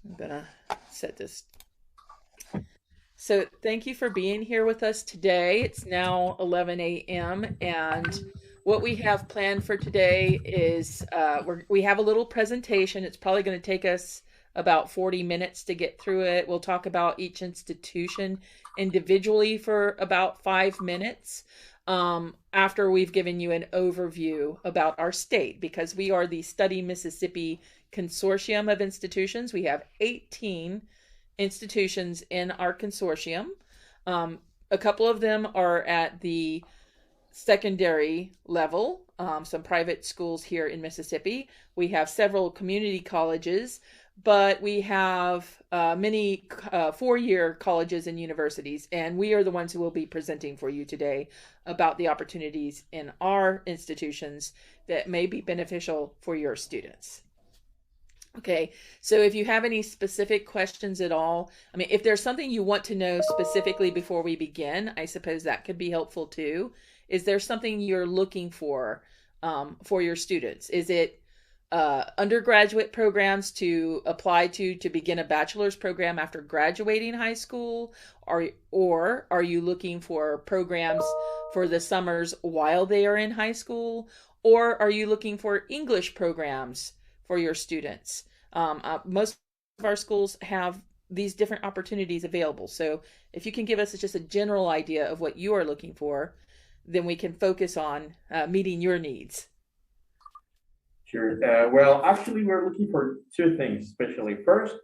I'm gonna set this. So thank you for being here with us today. It's now 11 a.m. and what we have planned for today is we have a little presentation. It's probably going to take us about 40 minutes to get through it. We'll talk about each institution individually for about 5 minutes after we've given you an overview about our state, because we are the Study Mississippi consortium of institutions. We have 18 institutions in our consortium. A couple of them are at the secondary level, some private schools here in Mississippi. We have several community colleges, but we have many four-year colleges and universities, and we are the ones who will be presenting for you today about the opportunities in our institutions that may be beneficial for your students. Okay, so if you have any specific questions at all, I mean, if there's something you want to know specifically before we begin, I suppose that could be helpful too. Is there something you're looking for your students? Is it undergraduate programs to apply to begin a bachelor's program after graduating high school? Or are you looking for programs for the summers while they are in high school? Or are you looking for English programs for your students? Most of our schools have these different opportunities available. So if you can give us just a general idea of what you are looking for, then we can focus on meeting your needs. Sure. Well, actually, we're looking for two things, especially. First,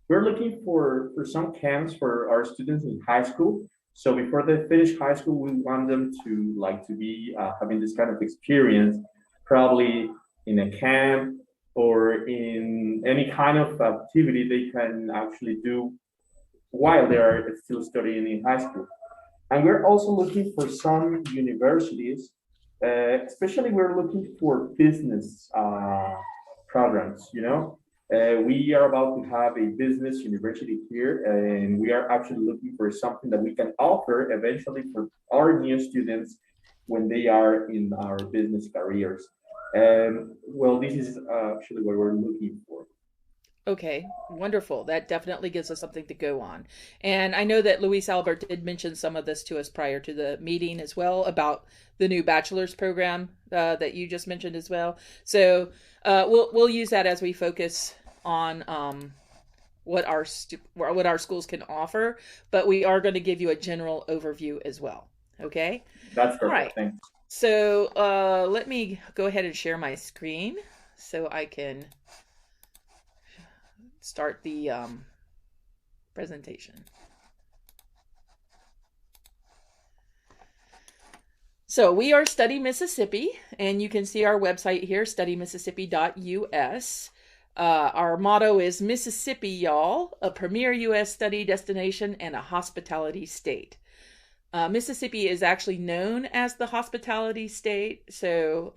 we're looking for some camps for our students in high school. So before they finish high school, we want them to be having this kind of experience, probably in a camp or in any kind of activity they can actually do while they are still studying in high school. And we're also looking for some universities, especially we're looking for business programs, you know. We are about to have a business university here, and we are actually looking for something that we can offer eventually for our new students when they are in our business careers. And well, this is actually what we're looking for. Okay, wonderful. That definitely gives us something to go on. And I know that Luis Albert did mention some of this to us prior to the meeting as well about the new bachelor's program that you just mentioned as well. So we'll use that as we focus on what our schools can offer. But we are going to give you a general overview as well. Okay. That's All perfect. right. Thanks. So let me go ahead and share my screen so I can start the presentation. So we are Study Mississippi, and you can see our website here, studymississippi.us. Our motto is Mississippi, y'all, a premier U.S. study destination and a hospitality state. Mississippi is actually known as the hospitality state, so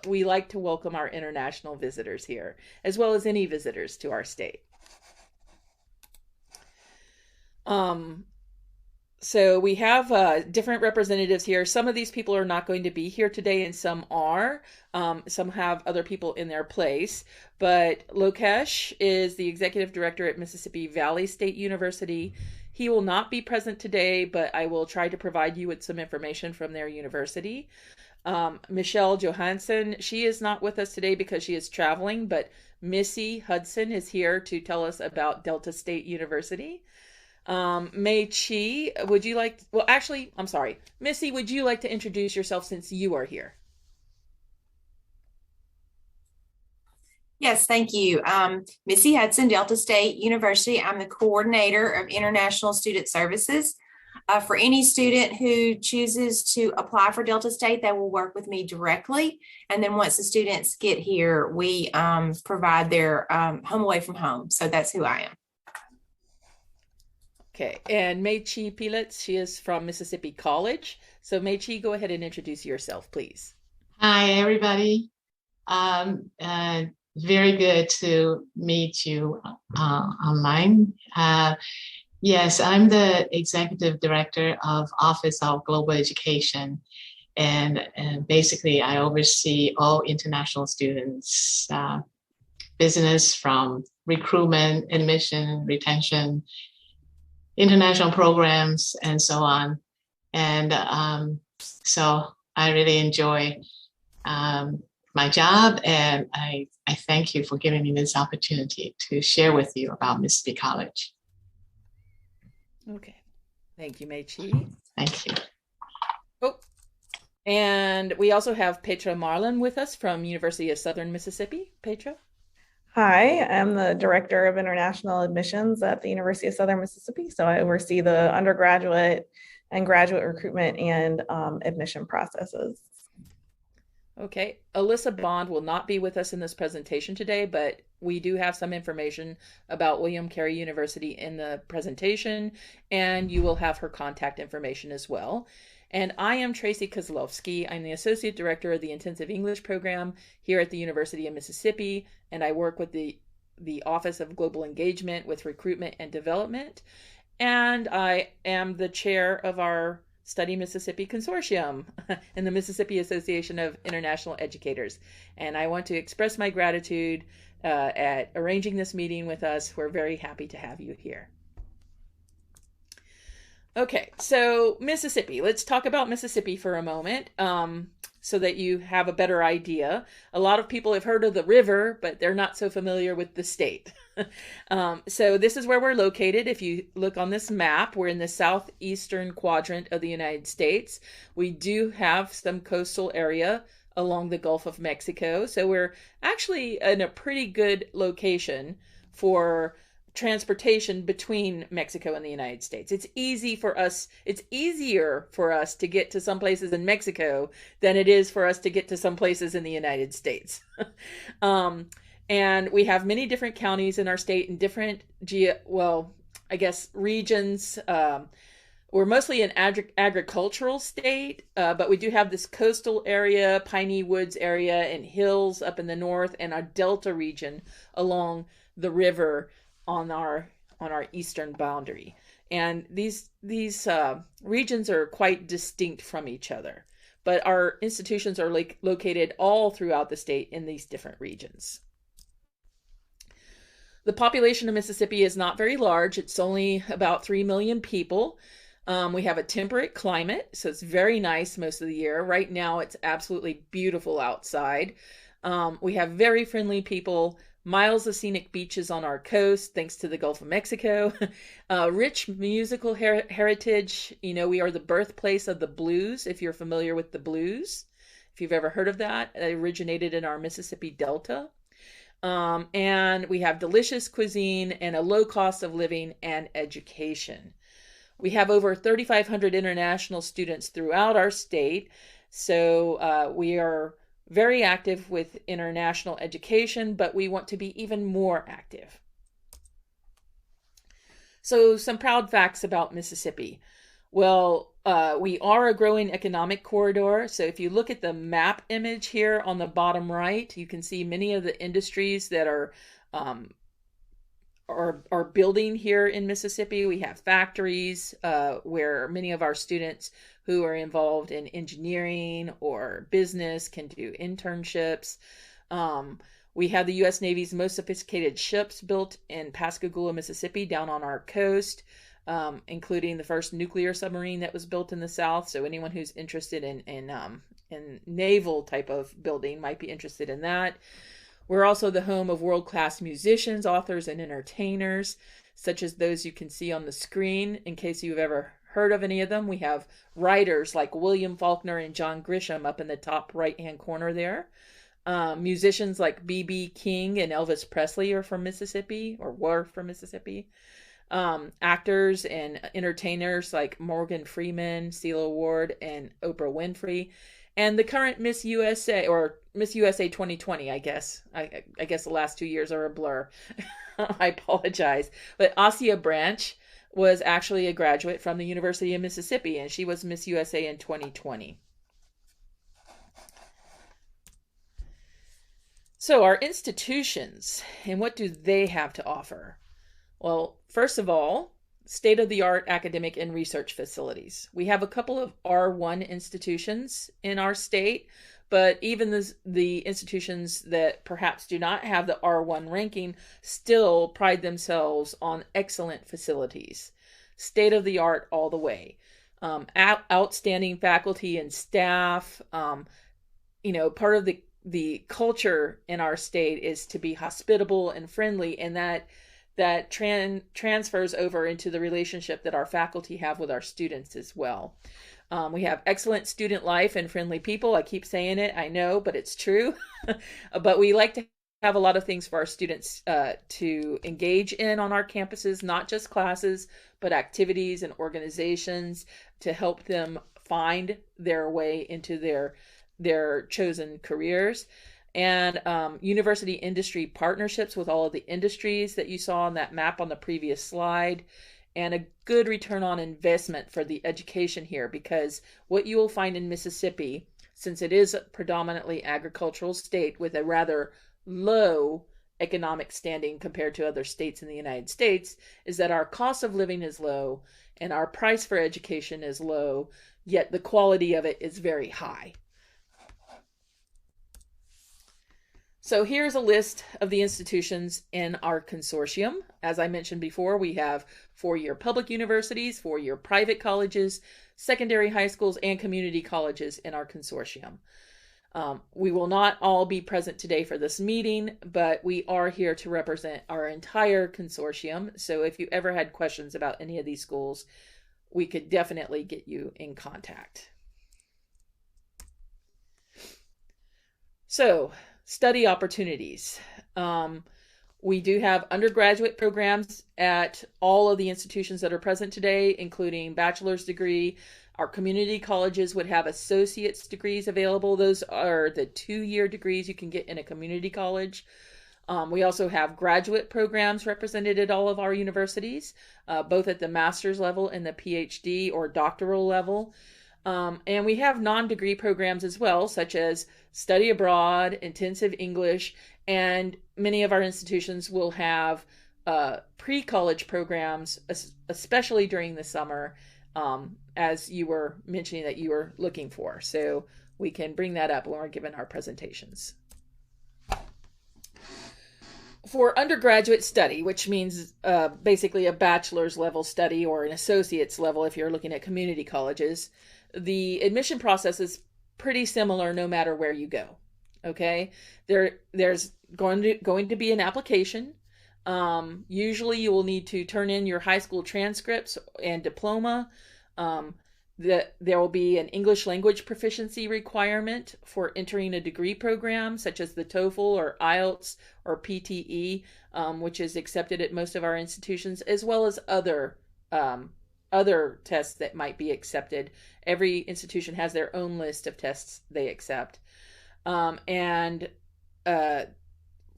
we like to welcome our international visitors here, as well as any visitors to our state. So we have different representatives here. Some of these people are not going to be here today, and some are. Some have other people in their place. But Lokesh is the executive director at Mississippi Valley State University. He will not be present today, but I will try to provide you with some information from their university. Michelle Johansson, she is not with us today because she is traveling, but Missy Hudson is here to tell us about Delta State University. Mei Chi, would you like, well, actually, I'm sorry. Missy, would you like to introduce yourself since you are here? Yes, thank you. Missy Hudson, Delta State University. I'm the coordinator of International Student Services. For any student who chooses to apply for Delta State, they will work with me directly. And then once the students get here, we provide their home away from home. So that's who I am. Okay, and Mei Chi Pilitz, she is from Mississippi College. So Mei Chi, go ahead and introduce yourself, please. Hi, everybody. Very good to meet you online. Yes, I'm the Executive Director of Office of Global Education. And basically, I oversee all international students business, from recruitment, admission, retention, international programs, and so on. And so I really enjoy my job, and I thank you for giving me this opportunity to share with you about Mississippi College. Okay. Thank you, Mei Chi. Thank you. Oh, and we also have Petra Marlin with us from University of Southern Mississippi. Petra? Hi, I'm the Director of International Admissions at the University of Southern Mississippi. So I oversee the undergraduate and graduate recruitment and admission processes. Okay, Alyssa Bond will not be with us in this presentation today, but we do have some information about William Carey University in the presentation, and you will have her contact information as well. And I am Tracy Kozlowski. I'm the Associate Director of the Intensive English Program here at the University of Mississippi, and I work with the Office of Global Engagement with Recruitment and Development. And I am the chair of our Study Mississippi Consortium in the Mississippi Association of International Educators. And I want to express my gratitude at arranging this meeting with us. We're very happy to have you here. Okay, so Mississippi. Let's talk about Mississippi for a moment so that you have a better idea. A lot of people have heard of the river, but they're not so familiar with the state. So this is where we're located. If you look on this map, we're in the southeastern quadrant of the United States. We do have some coastal area along the Gulf of Mexico. So we're actually in a pretty good location for transportation between Mexico and the United States. It's easier for us to get to some places in Mexico than it is for us to get to some places in the United States. And we have many different counties in our state and different regions. We're mostly an agricultural state, but we do have this coastal area, piney woods area, and hills up in the north, and a delta region along the river on our eastern boundary. And these regions are quite distinct from each other, but our institutions are located all throughout the state in these different regions. The population of Mississippi is not very large. It's only about 3 million people. We have a temperate climate, so it's very nice most of the year. Right now, it's absolutely beautiful outside. We have very friendly people, miles of scenic beaches on our coast, thanks to the Gulf of Mexico. Rich musical heritage. You know, we are the birthplace of the blues, if you're familiar with the blues. If you've ever heard of that, it originated in our Mississippi Delta. And we have delicious cuisine and a low cost of living and education. We have over 3,500 international students throughout our state. So we are very active with international education, but we want to be even more active. So some proud facts about Mississippi. Well, we are a growing economic corridor. So if you look at the map image here on the bottom right, you can see many of the industries that are building here in Mississippi. We have factories where many of our students who are involved in engineering or business can do internships. We have the U.S. Navy's most sophisticated ships built in Pascagoula, Mississippi, down on our coast, including the first nuclear submarine that was built in the South. So anyone who's interested in naval type of building might be interested in that. We're also the home of world-class musicians, authors, and entertainers, such as those you can see on the screen. In case you've ever heard of any of them, we have writers like William Faulkner and John Grisham up in the top right-hand corner there. Musicians like B.B. King and Elvis Presley are from Mississippi, or were from Mississippi. Actors and entertainers like Morgan Freeman, Celia Ward, and Oprah Winfrey. And the current Miss USA, or Miss USA 2020, I guess. I guess the last 2 years are a blur. I apologize. But Asia Branch was actually a graduate from the University of Mississippi, and she was Miss USA in 2020. So our institutions, and what do they have to offer? Well, first of all, state-of-the-art academic and research facilities. We have a couple of R1 institutions in our state, but even the institutions that perhaps do not have the R1 ranking still pride themselves on excellent facilities, state of the art all the way. Outstanding faculty and staff. Part of the culture in our state is to be hospitable and friendly, and that transfers over into the relationship that our faculty have with our students as well. We have excellent student life and friendly people. I keep saying it, I know, but it's true. But we like to have a lot of things for our students to engage in on our campuses, not just classes, but activities and organizations to help them find their way into their chosen careers. And university industry partnerships with all of the industries that you saw on that map on the previous slide, and a good return on investment for the education here, because what you will find in Mississippi, since it is a predominantly agricultural state with a rather low economic standing compared to other states in the United States, is that our cost of living is low and our price for education is low, yet the quality of it is very high. So here's a list of the institutions in our consortium. As I mentioned before, we have four-year public universities, four-year private colleges, secondary high schools, and community colleges in our consortium. We will not all be present today for this meeting, but we are here to represent our entire consortium. So if you ever had questions about any of these schools, we could definitely get you in contact. So, study opportunities. We do have undergraduate programs at all of the institutions that are present today, including bachelor's degree. Our community colleges would have associate's degrees available. Those are the 2-year degrees you can get in a community college. We also have graduate programs represented at all of our universities, both at the master's level and the PhD or doctoral level. And we have non-degree programs as well, such as study abroad, intensive English, and many of our institutions will have pre-college programs, especially during the summer, as you were mentioning that you were looking for. So we can bring that up when we're given our presentations. For undergraduate study, which means basically a bachelor's level study or an associate's level if you're looking at community colleges, the admission process is pretty similar no matter where you go. Okay, there's going to be an application. Usually you will need to turn in your high school transcripts and diploma. There will be an English language proficiency requirement for entering a degree program such as the TOEFL or IELTS or PTE, which is accepted at most of our institutions, as well as other tests that might be accepted. Every institution has their own list of tests they accept. And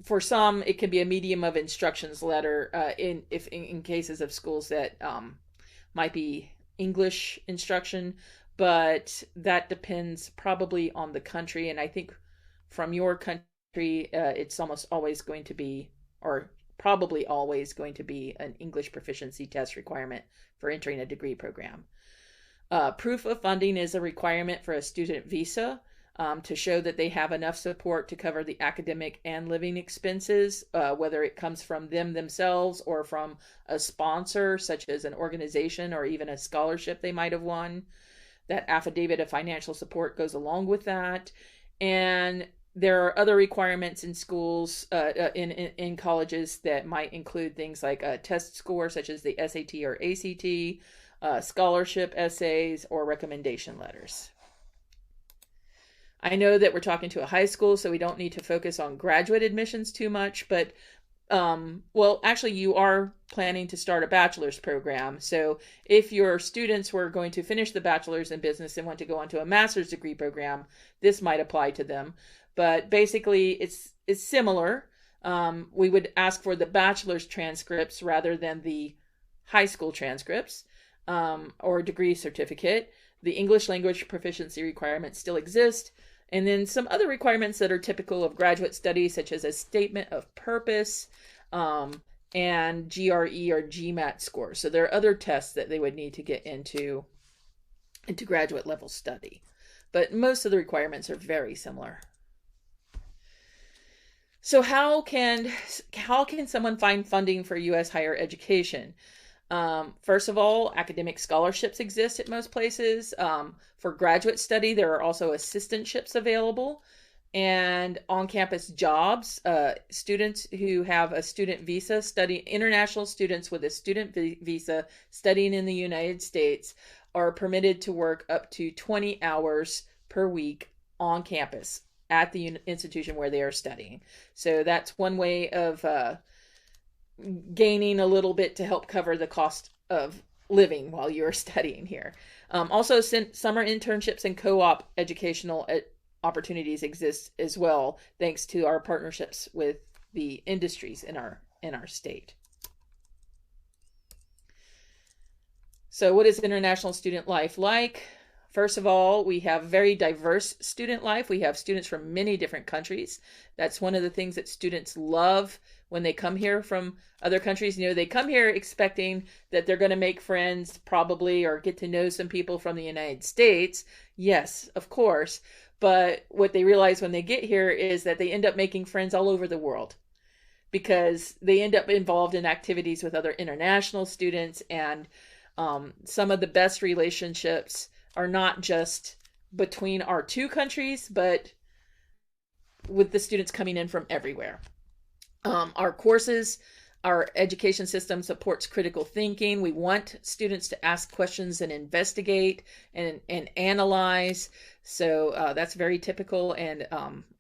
for some, it can be a medium of instructions letter in cases of schools that might be English instruction, but that depends probably on the country. And I think from your country, it's almost always going to be, or probably always going to be, an English proficiency test requirement for entering a degree program. Proof of funding is a requirement for a student visa to show that they have enough support to cover the academic and living expenses, whether it comes from them themselves or from a sponsor, such as an organization or even a scholarship they might have won. That affidavit of financial support goes along with that. And there are other requirements in schools, in colleges, that might include things like a test score, such as the SAT or ACT, scholarship essays, or recommendation letters. I know that we're talking to a high school, so we don't need to focus on graduate admissions too much, but well, actually you are planning to start a bachelor's program. So if your students were going to finish the bachelor's in business and want to go on to a master's degree program, this might apply to them. But basically it's similar. We would ask for the bachelor's transcripts rather than the high school transcripts, or degree certificate. The English language proficiency requirements still exist. And then some other requirements that are typical of graduate studies, such as a statement of purpose, and GRE or GMAT scores. So there are other tests that they would need to get into graduate level study. but most of the requirements are very similar. So how can someone find funding for U.S. higher education? First of all, academic scholarships exist at most places. For graduate study, there are also assistantships available, and on-campus jobs. Students who have a student visa, international students with a student visa studying in the United States are permitted to work up to 20 hours per week on campus at the institution where they are studying. So that's one way of gaining a little bit to help cover the cost of living while you're studying here. Also, summer internships and co-op educational opportunities exist as well, thanks to our partnerships with the industries in our state. So what is international student life like? First of all, we have very diverse student life. We have students from many different countries. That's one of the things that students love when they come here from other countries. You know, they come here expecting that they're going to make friends probably, or get to know some people from the United States. Yes, of course. But what they realize when they get here is that they end up making friends all over the world, because they end up involved in activities with other international students. And some of the best relationships are not just between our two countries, but with the students coming in from everywhere. Our courses, our education system supports critical thinking. We want students to ask questions and investigate and analyze. So that's very typical and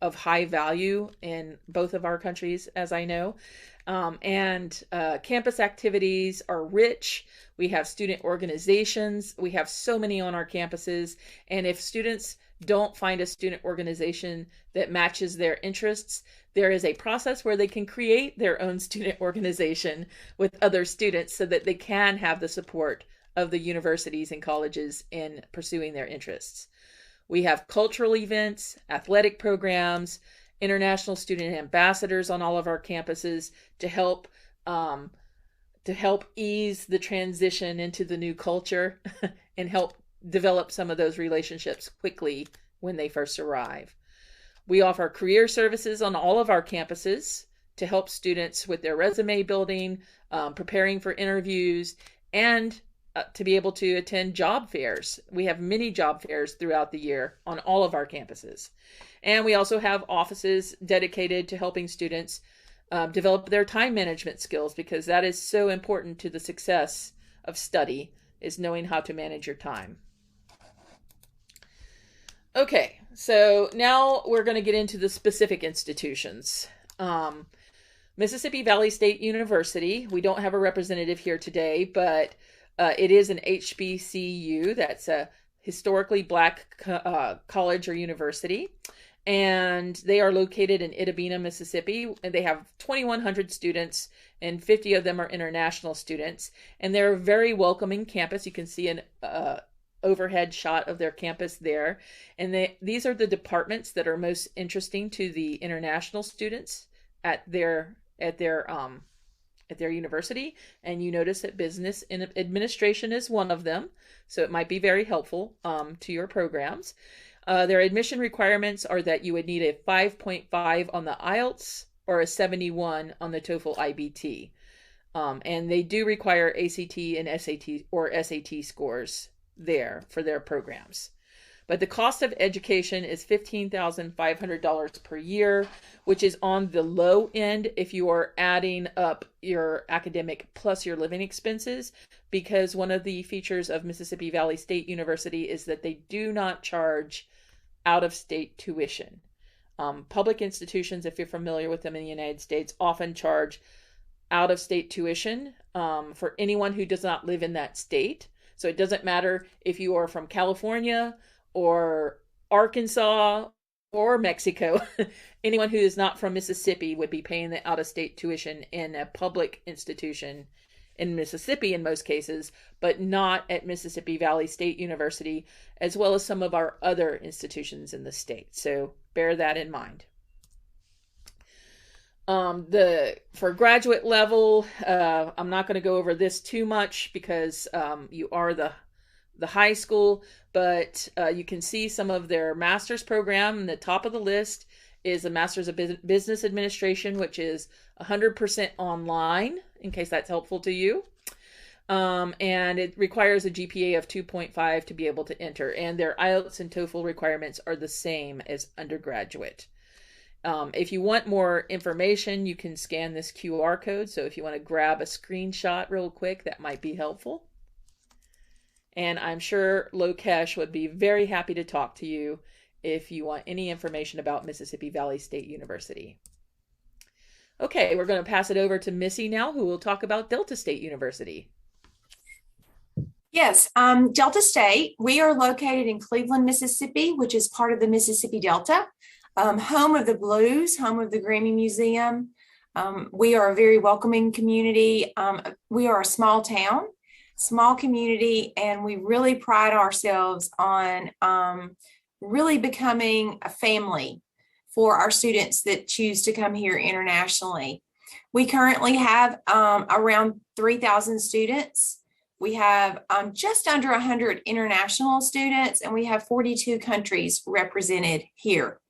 of high value in both of our countries, as I know. Campus activities are rich. We have student organizations. We have so many on our campuses. And if students don't find a student organization that matches their interests, there is a process where they can create their own student organization with other students so that they can have the support of the universities and colleges in pursuing their interests. We have cultural events, athletic programs, international student ambassadors on all of our campuses to help ease the transition into the new culture and help develop some of those relationships quickly when they first arrive. We offer career services on all of our campuses to help students with their resume building, preparing for interviews, and to be able to attend job fairs. We have many job fairs throughout the year on all of our campuses. And we also have offices dedicated to helping students develop their time management skills, because that is so important to the success of study, is knowing how to manage your time. Okay, so now we're going to get into the specific institutions. Mississippi Valley State University, we don't have a representative here today, but it is an HBCU. That's a historically Black college or university. And they are located in Itta Bena, Mississippi. And they have 2,100 students, and 50 of them are international students. And they're a very welcoming campus. You can see an overhead shot of their campus there. And these are the departments that are most interesting to the international students at their university. And you notice that business and administration is one of them, so it might be very helpful to your programs. Their admission requirements are that you would need a 5.5 on the IELTS or a 71 on the TOEFL IBT. And they do require ACT and SAT scores there for their programs. But the cost of education is $15,500 per year, which is on the low end if you are adding up your academic plus your living expenses, because one of the features of Mississippi Valley State University is that they do not charge out-of-state tuition. Public institutions, if you're familiar with them in the United States, often charge out-of-state tuition for anyone who does not live in that state. So it doesn't matter if you are from California or Arkansas or Mexico. Anyone who is not from Mississippi would be paying the out-of-state tuition in a public institution in Mississippi in most cases, but not at Mississippi Valley State University, as well as some of our other institutions in the state. So bear that in mind. For graduate level, I'm not going to go over this too much because you are the the high school, but you can see some of their master's program. And the top of the list is a master's of business administration, which is 100% online, in case that's helpful to you. And it requires a GPA of 2.5 to be able to enter. And their IELTS and TOEFL requirements are the same as undergraduate. If you want more information, you can scan this QR code. So if you want to grab a screenshot real quick, that might be helpful. And I'm sure Lokesh would be very happy to talk to you if you want any information about Mississippi Valley State University. Okay, we're going to pass it over to Missy now, who will talk about Delta State University. Yes, Delta State, we are located in Cleveland, Mississippi, which is part of the Mississippi Delta, home of the blues, home of the Grammy Museum. We are a very welcoming community. We are a small town, small community, and we really pride ourselves on really becoming a family for our students that choose to come here internationally. We currently have around 3,000 students. We have just under 100 international students, and we have 42 countries represented here.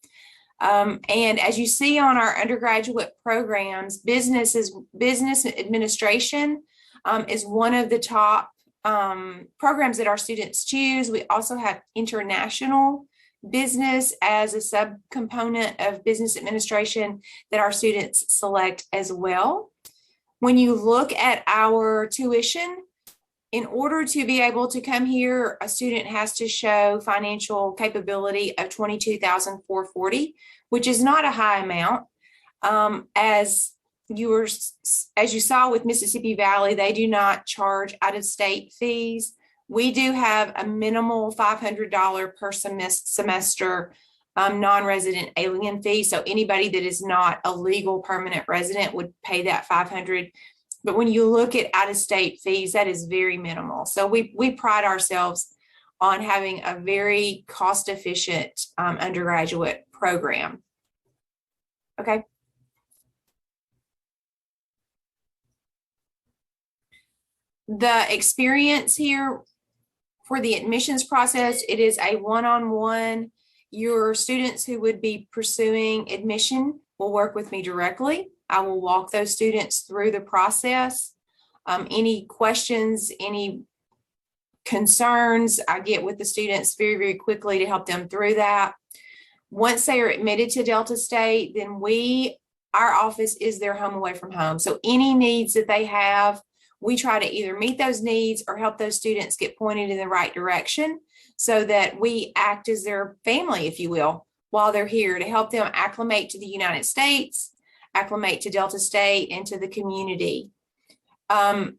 And as you see on our undergraduate programs, business administration is one of the top programs that our students choose. We also have international business as a subcomponent of business administration that our students select as well. When you look at our tuition, in order to be able to come here, a student has to show financial capability of $22,440, which is not a high amount. As you saw with Mississippi Valley, they do not charge out-of-state fees. We do have a minimal $500 per semester non-resident alien fee. So anybody that is not a legal permanent resident would pay that $500. But when you look at out-of-state fees, that is very minimal. So we pride ourselves on having a very cost-efficient undergraduate program. Okay. The experience here for the admissions process, it is a one-on-one. Your students who would be pursuing admission will work with me directly. I will walk those students through the process. Any questions, any concerns, I get with the students very, very quickly to help them through that. Once they are admitted to Delta State, then our office is their home away from home. So any needs that they have, we try to either meet those needs or help those students get pointed in the right direction so that we act as their family, if you will, while they're here to help them acclimate to the United States, acclimate to Delta State and to the community.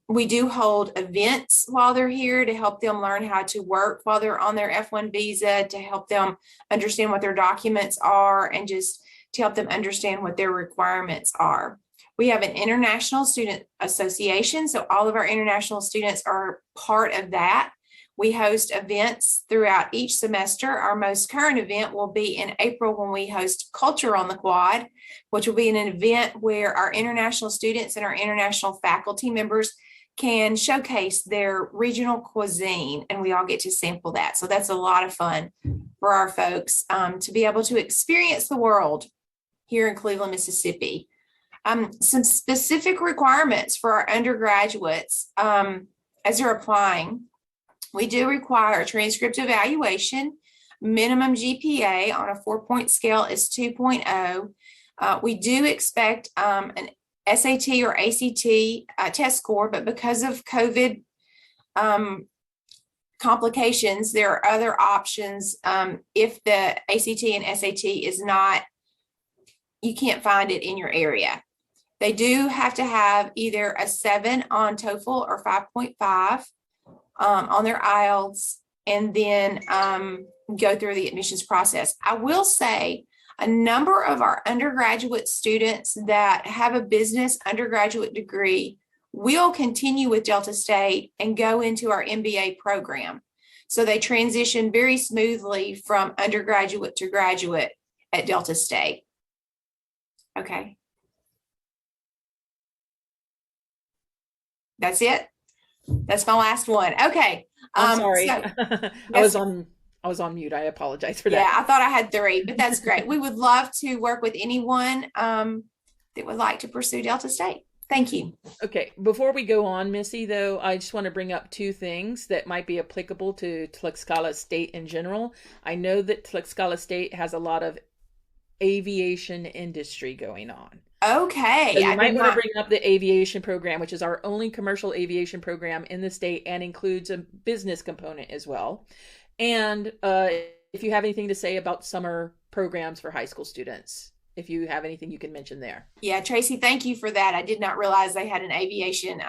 We do hold events while they're here to help them learn how to work while they're on their F1 visa, to help them understand what their documents are and just to help them understand what their requirements are. We have an international student association, so all of our international students are part of that. We host events throughout each semester. Our most current event will be in April when we host Culture on the Quad, which will be an event where our international students and our international faculty members can showcase their regional cuisine, and we all get to sample that. So that's a lot of fun for our folks to be able to experience the world here in Cleveland, Mississippi. Some specific requirements for our undergraduates as they're applying. We do require a transcript evaluation. Minimum GPA on a 4-point scale is 2.0. We do expect an SAT or ACT test score, but because of COVID complications, there are other options. If the ACT and SAT is not, you can't find it in your area. They do have to have either a 7 on TOEFL or 5.5 on their IELTS, and then go through the admissions process. I will say a number of our undergraduate students that have a business undergraduate degree will continue with Delta State and go into our MBA program. So they transition very smoothly from undergraduate to graduate at Delta State. Okay. That's it. That's my last one. Okay. I'm sorry. So, I was on mute. I apologize for yeah, that. I thought I had 3, but that's great. We would love to work with anyone that would like to pursue Delta State. Thank you. Okay, before we go on, Missy, though, I just want to bring up 2 things that might be applicable to Tlaxcala State in general. I know that Tlaxcala State has a lot of aviation industry going on. Okay. So you might want to bring up the aviation program, which is our only commercial aviation program in the state and includes a business component as well. And if you have anything to say about summer programs for high school students, if you have anything you can mention there. Yeah, Tracy, thank you for that. I did not realize they had an aviation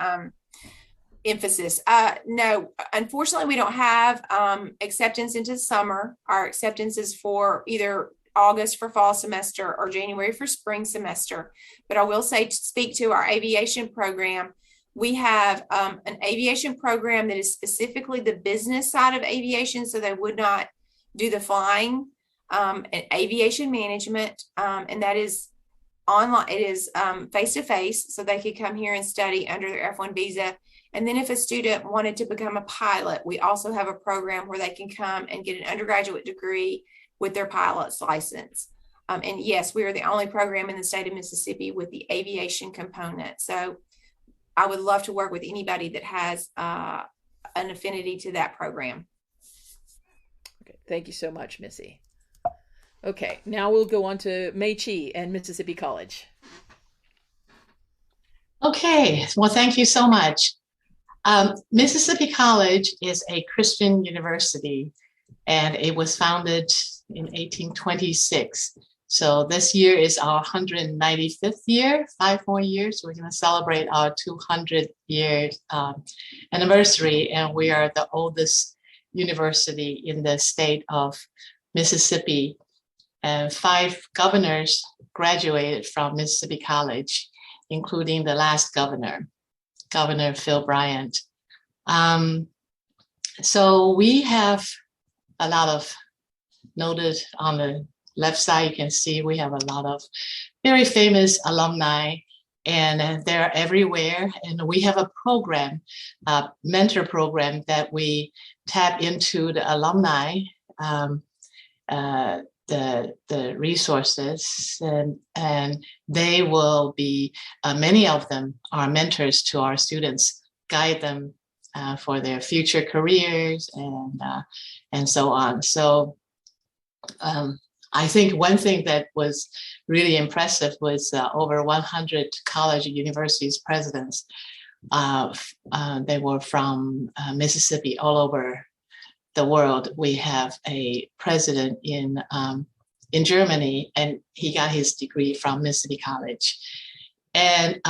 emphasis. No, unfortunately, we don't have acceptance into summer. Our acceptance is for either August for fall semester or January for spring semester. But I will say, to speak to our aviation program, we have an aviation program that is specifically the business side of aviation, so they would not do the flying. And aviation management, and that is online. It is face-to-face, so they could come here and study under their F1 visa. And then if a student wanted to become a pilot, we also have a program where they can come and get an undergraduate degree with their pilot's license. And yes, we are the only program in the state of Mississippi with the aviation component. So I would love to work with anybody that has an affinity to that program. Okay, thank you so much, Missy. Okay, now we'll go on to Mei Chi and Mississippi College. Okay, well, thank you so much. Mississippi College is a Christian university, and it was founded in 1826. So this year is our 195th year, 5 more years. We're going to celebrate our 200th year anniversary, and we are the oldest university in the state of Mississippi. And 5 governors graduated from Mississippi College, including the last governor, Governor Phil Bryant. So we have a lot of noted on the left side, you can see we have a lot of very famous alumni, and they're everywhere. And we have a program, a mentor program, that we tap into the alumni, the resources, and they will be, many of them are mentors to our students, guide them for their future careers and so on. So I think one thing that was really impressive was over 100 college and universities presidents. They were from Mississippi, all over the world. We have a president in Germany, and he got his degree from Mississippi College. And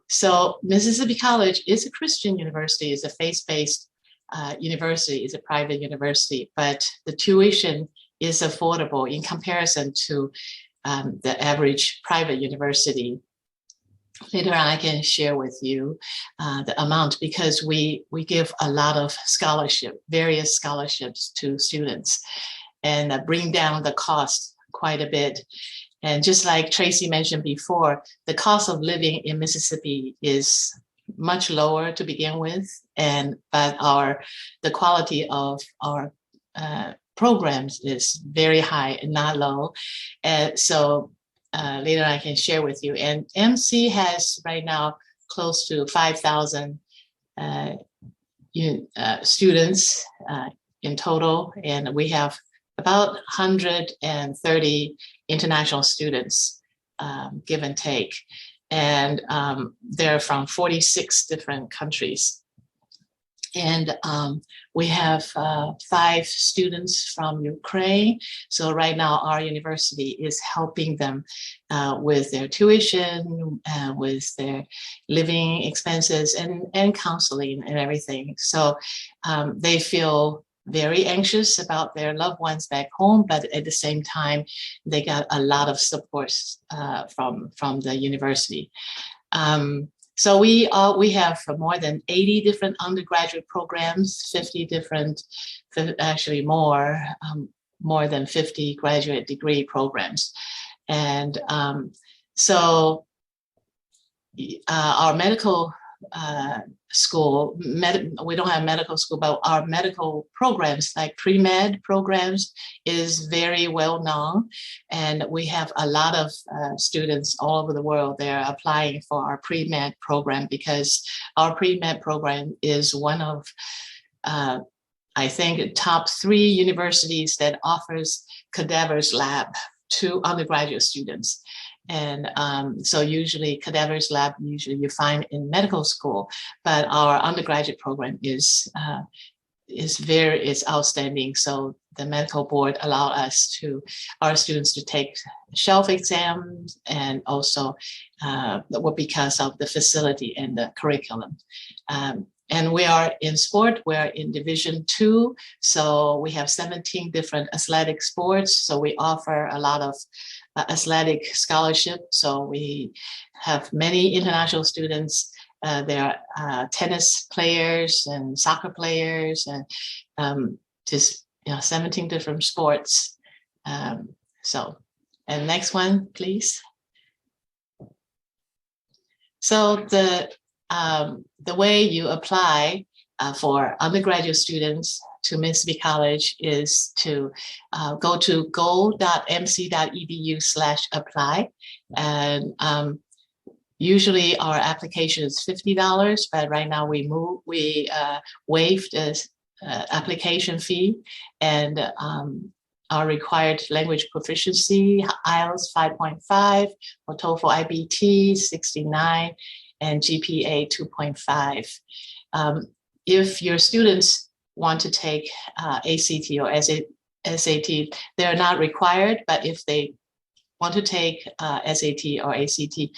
so Mississippi College is a Christian university, is a faith-based university, is a private university, but the tuition is affordable in comparison to the average private university. Later on, I can share with you the amount, because we give a lot of various scholarships to students, and bring down the cost quite a bit. And just like Tracy mentioned before, the cost of living in Mississippi is much lower to begin with, but the quality of our programs is very high and not low. And so later I can share with you. And MC has right now close to 5,000 students in total, and we have about 130 international students, give and take. And they're from 46 different countries. And we have 5 students from Ukraine. So right now our university is helping them with their tuition, with their living expenses, and counseling and everything. So they feel very anxious about their loved ones back home, but at the same time, they got a lot of support from the university. So we have more than 80 different undergraduate programs, 50 different, actually more than 50 graduate degree programs. And so our medical school. We don't have medical school, but our medical programs, like pre-med programs, is very well known. And we have a lot of students all over the world. They're applying for our pre-med program because our pre-med program is one of, I think, top 3 universities that offers cadavers lab to undergraduate students. And so usually cadavers lab, usually you find in medical school, but our undergraduate program is outstanding. So the medical board allowed our students to take shelf exams, and also because of the facility and the curriculum. And we are in sport, we're in Division II, so we have 17 different athletic sports. So we offer a lot of athletic scholarship. So we have many international students. There are tennis players and soccer players, and just 17 different sports. And next one, please. So the way you apply for undergraduate students to Mississippi College is to go to go.mc.edu/apply. And usually our application is $50, but right now we waived the application fee, and our required language proficiency, IELTS 5.5, or TOEFL IBT 69, and GPA 2.5. If your students want to take ACT or SAT, they're not required, but if they want to take SAT or ACT,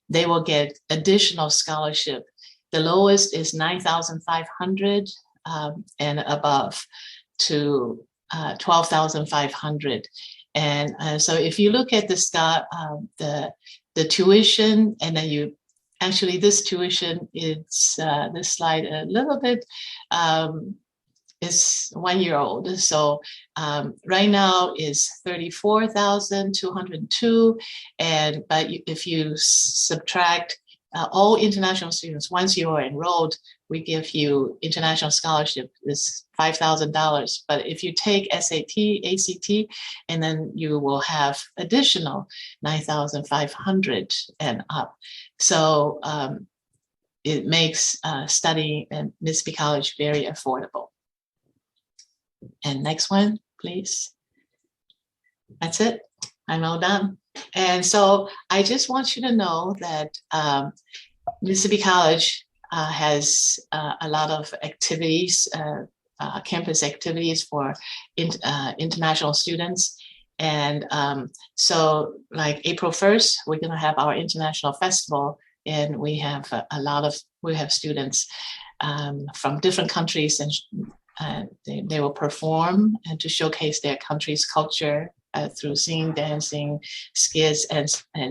they will get additional scholarship. The lowest is 9,500 and above to 12,500. And so if you look at the tuition, and then actually this tuition is this slide a little bit is 1 year old. So right now is 34,202, but if you subtract all international students, once you are enrolled, we give you international scholarship is $5,000. But if you take SAT, ACT, and then you will have additional 9,500 and up. So it makes studying at Mississippi College very affordable. And next one, please. That's it. I'm all done. And so I just want you to know that Mississippi College has a lot of activities, campus activities for international students. And so like April 1st, we're going to have our international festival, and we have we have students from different countries, and they will perform and to showcase their country's culture through singing, dancing, skits, and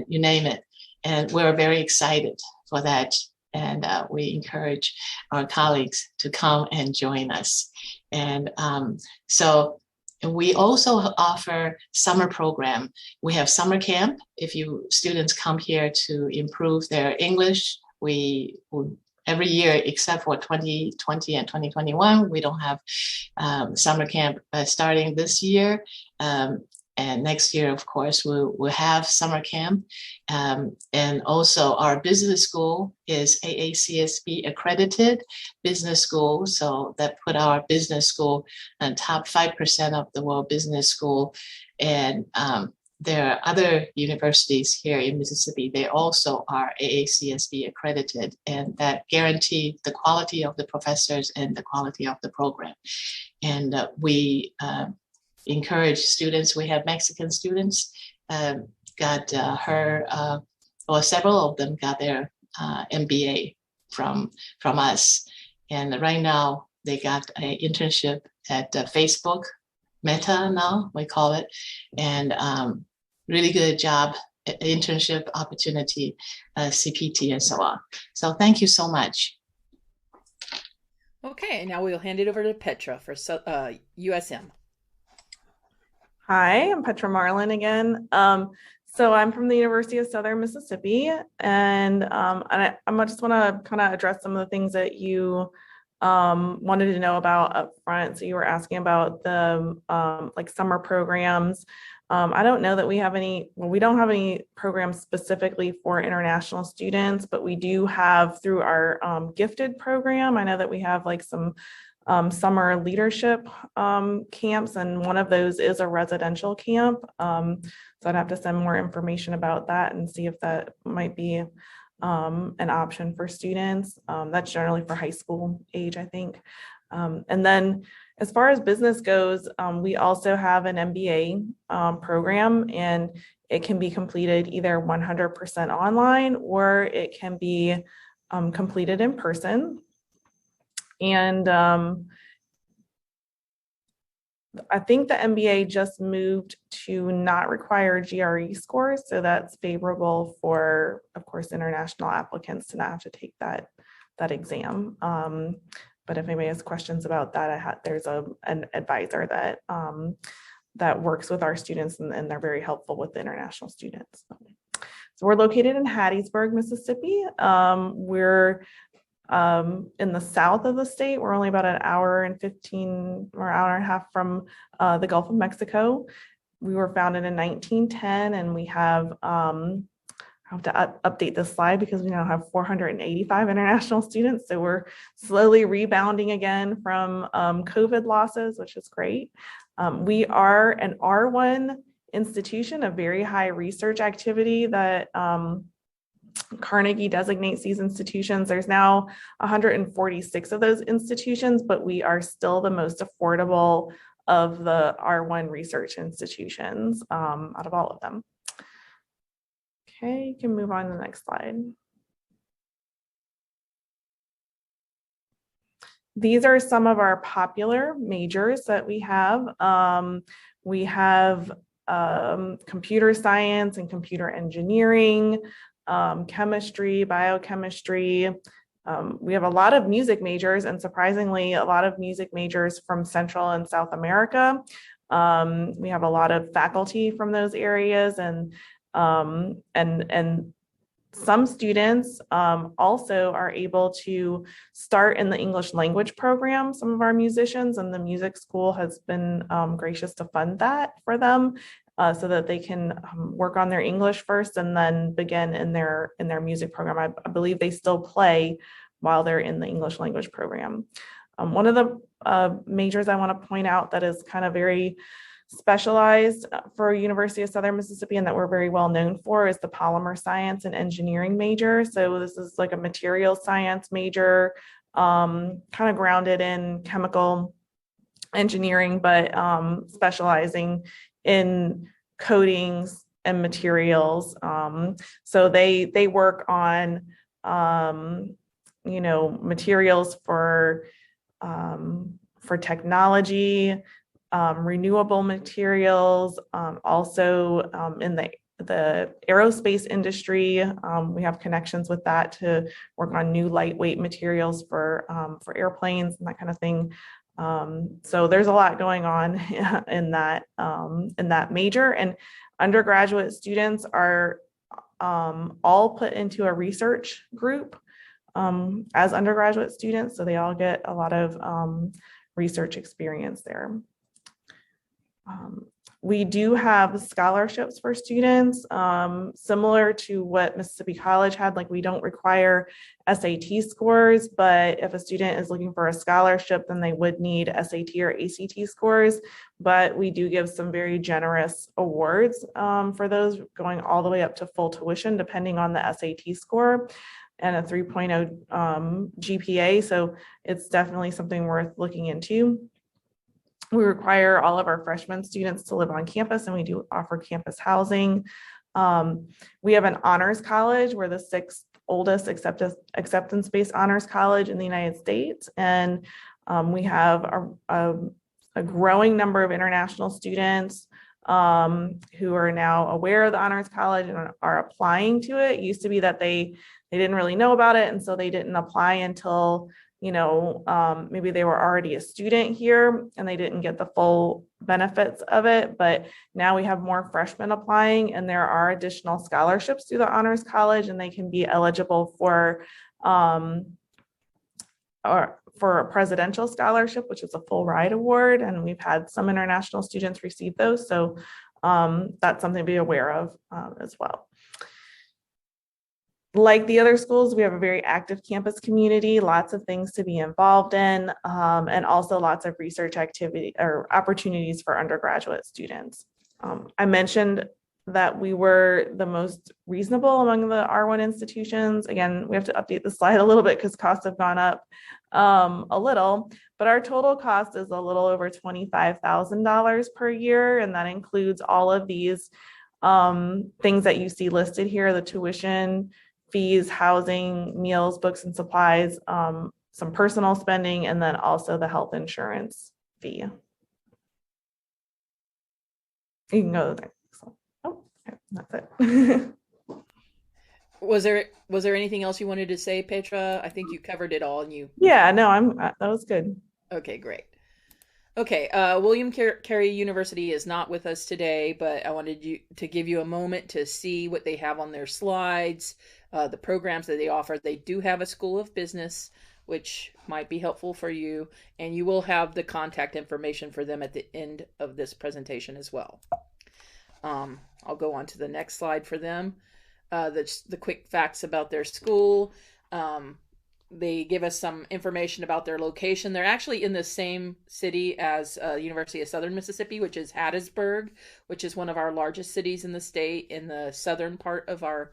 you name it. And we're very excited for that. And we encourage our colleagues to come and join us. And so we also offer summer program. We have summer camp. If students come here to improve their English, every year except for 2020 and 2021, we don't have summer camp starting this year. And next year, of course, we'll have summer camp. And also our business school is AACSB accredited business school. So that put our business school in top 5% of the world business school. And there are other universities here in Mississippi. They also are AACSB accredited, and that guarantee the quality of the professors and the quality of the program. And we encourage students. We have Mexican students several of them got their MBA from us. And right now they got an internship at Facebook, Meta now we call it, and really good job, internship opportunity, CPT and so on. So thank you so much. Okay, now we'll hand it over to Petra for USM. Hi, I'm Petra Marlin again. So I'm from the University of Southern Mississippi, and I just want to kind of address some of the things that you wanted to know about up front. So you were asking about the like summer programs. I don't know that we have any, well, we don't have any programs specifically for international students, but we do have through our gifted program. I know that we have like some summer leadership camps, and one of those is a residential camp. So I'd have to send more information about that and see if that might be an option for students. That's generally for high school age, I think. And then as far as business goes, we also have an MBA program, and it can be completed either 100% online or it can be completed in person. And I think the MBA just moved to not require GRE scores, so that's favorable for, of course, international applicants to not have to take that exam. But if anybody has questions about that, there's an advisor that that works with our students, and they're very helpful with the international students. So we're located in Hattiesburg, Mississippi. We're in the south of the state. We're only about an hour and 15 or hour and a half from the Gulf of Mexico. We were founded in 1910, and we have, I have to update this slide because we now have 485 international students. So we're slowly rebounding again from COVID losses, which is great. We are an R1 institution, a very high research activity that Carnegie designates these institutions. There's now 146 of those institutions, but we are still the most affordable of the R1 research institutions out of all of them. Okay, you can move on to the next slide. These are some of our popular majors that we have. We have computer science and computer engineering, chemistry, biochemistry. We have a lot of music majors, and surprisingly, a lot of music majors from Central and South America. We have a lot of faculty from those areas, and some students also are able to start in the English language program, some of our musicians, and the music school has been gracious to fund that for them. So that they can work on their English first and then begin in their music program. I believe they still play while they're in the English language program. One of the majors I want to point out that is kind of very specialized for University of Southern Mississippi and that we're very well known for is the polymer science and engineering major. So this is like a material science major, kind of grounded in chemical engineering, but specializing in coatings and materials. So they work on, materials for technology, renewable materials, also in the aerospace industry. We have connections with that to work on new lightweight materials for airplanes and that kind of thing. So there's a lot going on in that major, and undergraduate students are all put into a research group as undergraduate students. So they all get a lot of research experience there. We do have scholarships for students, similar to what Mississippi College had. Like, we don't require SAT scores, but if a student is looking for a scholarship, then they would need SAT or ACT scores. But we do give some very generous awards for those, going all the way up to full tuition, depending on the SAT score, and a 3.0 GPA. So it's definitely something worth looking into. We require all of our freshman students to live on campus, and we do offer campus housing. We have an honors college. We're the 6th oldest acceptance-based honors college in the United States. And we have a growing number of international students who are now aware of the honors college and are applying to it. It used to be that they didn't really know about it, and so they didn't apply until maybe they were already a student here and they didn't get the full benefits of it, but now we have more freshmen applying and there are additional scholarships through the Honors College and they can be eligible for a presidential scholarship, which is a full ride award. And we've had some international students receive those. So that's something to be aware of as well. Like the other schools, we have a very active campus community, lots of things to be involved in, and also lots of research activity or opportunities for undergraduate students. I mentioned that we were the most reasonable among the R1 institutions. Again, we have to update the slide a little bit because costs have gone up a little, but our total cost is a little over $25,000 per year. And that includes all of these things that you see listed here, the tuition, fees, housing, meals, books and supplies, some personal spending, and then also the health insurance fee. You can go there. Oh, okay, that's it. Was there anything else you wanted to say, Petra? I think you covered it all and you. Yeah, no, that was good. Okay, great. Okay, William Carey University is not with us today, but I wanted to give you a moment to see what they have on their slides, the programs that they offer. They do have a School of Business, which might be helpful for you, and you will have the contact information for them at the end of this presentation as well. I'll go on to the next slide for them. The quick facts about their school. They give us some information about their location. They're actually in the same city as University of Southern Mississippi, which is Hattiesburg, which is one of our largest cities in the state, in the southern part of our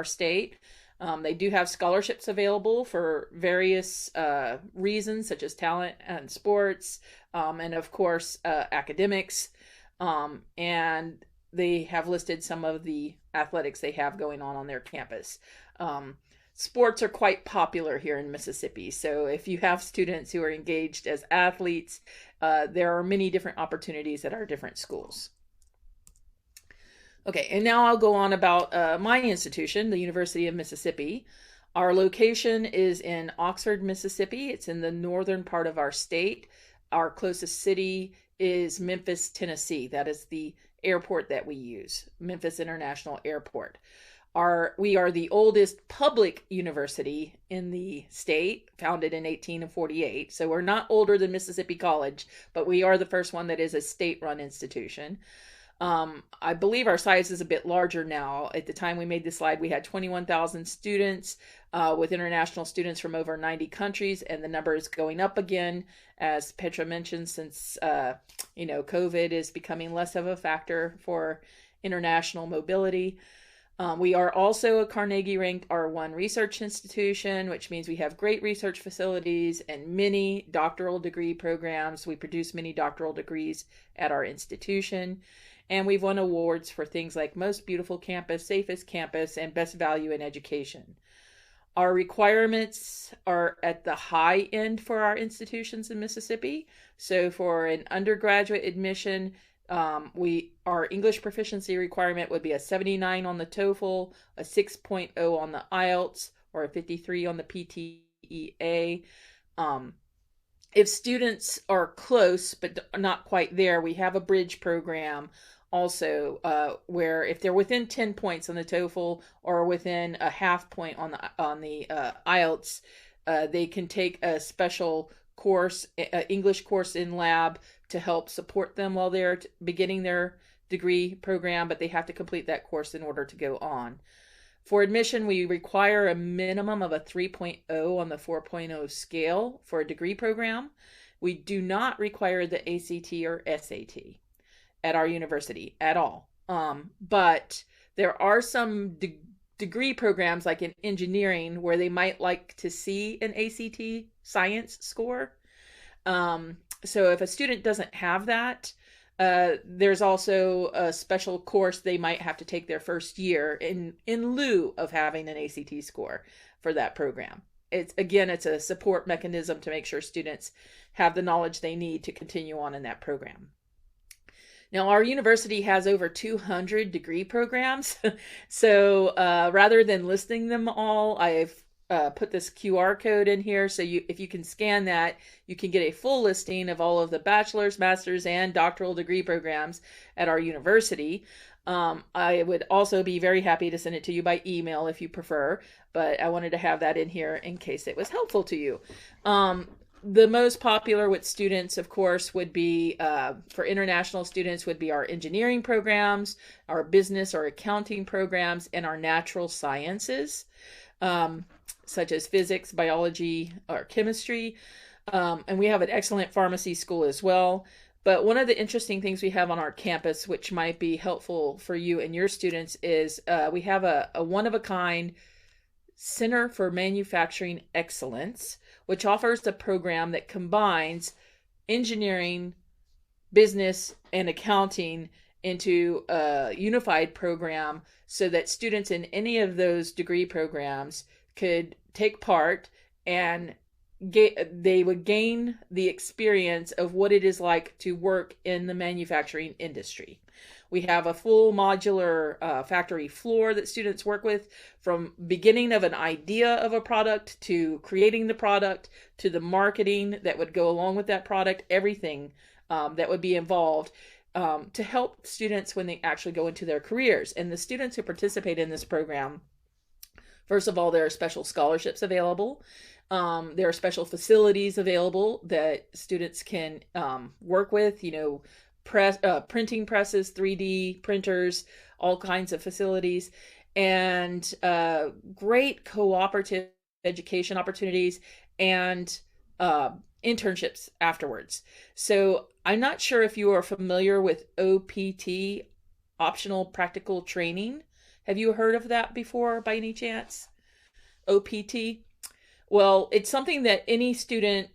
state. They do have scholarships available for various reasons, such as talent and sports, and of course, academics. And they have listed some of the athletics they have going on their campus. Sports are quite popular here in Mississippi. So if you have students who are engaged as athletes, there are many different opportunities at our different schools. Okay, and now I'll go on about my institution, the University of Mississippi. Our location is in Oxford, Mississippi. It's in the northern part of our state. Our closest city is Memphis, Tennessee. That is the airport that we use, Memphis International Airport. We are the oldest public university in the state, founded in 1848. So we're not older than Mississippi College, but we are the first one that is a state-run institution. I believe our size is a bit larger now. At the time we made this slide, we had 21,000 students with international students from over 90 countries, and the number is going up again, as Petra mentioned, since COVID is becoming less of a factor for international mobility. We are also a Carnegie-ranked R1 research institution, which means we have great research facilities and many doctoral degree programs. We produce many doctoral degrees at our institution. And we've won awards for things like Most Beautiful Campus, Safest Campus, and Best Value in Education. Our requirements are at the high end for our institutions in Mississippi. So for an undergraduate admission, our English proficiency requirement would be a 79 on the TOEFL, a 6.0 on the IELTS, or a 53 on the PTEA. If students are close but not quite there, we have a bridge program also, where if they're within 10 points on the TOEFL or within a half point on the IELTS, they can take a special course, English course in lab, to help support them while they're beginning their degree program, but they have to complete that course in order to go on. For admission, we require a minimum of a 3.0 on the 4.0 scale for a degree program. We do not require the ACT or SAT at our university at all. But there are some degree programs, like in engineering, where they might like to see an ACT science score. So if a student doesn't have that, there's also a special course they might have to take their first year in lieu of having an ACT score for that program. It's a support mechanism to make sure students have the knowledge they need to continue on in that program. Now, our university has over 200 degree programs. So rather than listing them all, I've put this QR code in here. So if you can scan that, you can get a full listing of all of the bachelor's, master's, and doctoral degree programs at our university. I would also be very happy to send it to you by email if you prefer, but I wanted to have that in here in case it was helpful to you. The most popular with students, of course, would be, for international students, would be our engineering programs, our business or accounting programs, and our natural sciences, such as physics, biology, or chemistry. And we have an excellent pharmacy school as well. But one of the interesting things we have on our campus, which might be helpful for you and your students, is we have a one-of-a-kind Center for Manufacturing Excellence, which offers a program that combines engineering, business, and accounting into a unified program so that students in any of those degree programs could take part and they would gain the experience of what it is like to work in the manufacturing industry. We have a full modular factory floor that students work with, from beginning of an idea of a product to creating the product to the marketing that would go along with that product, everything that would be involved to help students when they actually go into their careers. And the students who participate in this program, first of all, there are special scholarships available. There are special facilities available that students can work with, printing presses, 3D printers, all kinds of facilities, and great cooperative education opportunities and internships afterwards. So I'm not sure if you are familiar with OPT, optional practical training. Have you heard of that before by any chance? OPT? Well, it's something that any student